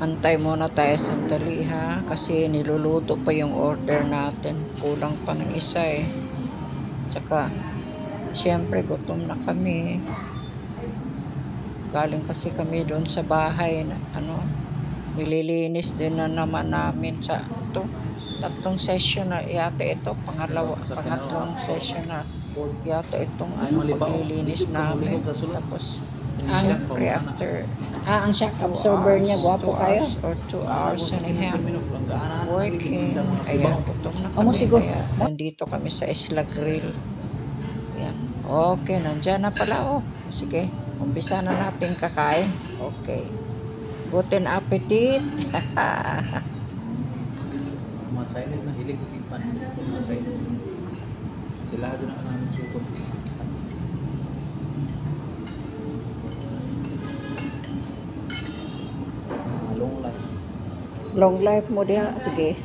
Antay muna tayo sandali ha, kasi niluluto pa yung order natin. Kulang pa ng isa eh. Tsaka, syempre gutom na kami. Galing kasi kami doon sa bahay na nililinis din na naman namin sa tatlong session na yata ito, pangatlong session na yata itong paglilinis namin. Tapos, siyempre after ang shock absorber niya, gwapo kayo. 2 hours and a half working. Ayan, gutom na kami. Kaya nandito kami sa Isla Grill. Ayan. Okay, nandyan na pala. Sige, umpisa na natin kakain. Okay. Guten appetit. Silent na hilig ko tipan. Sila doon ang namin sukot. Long life mo diha. Sige.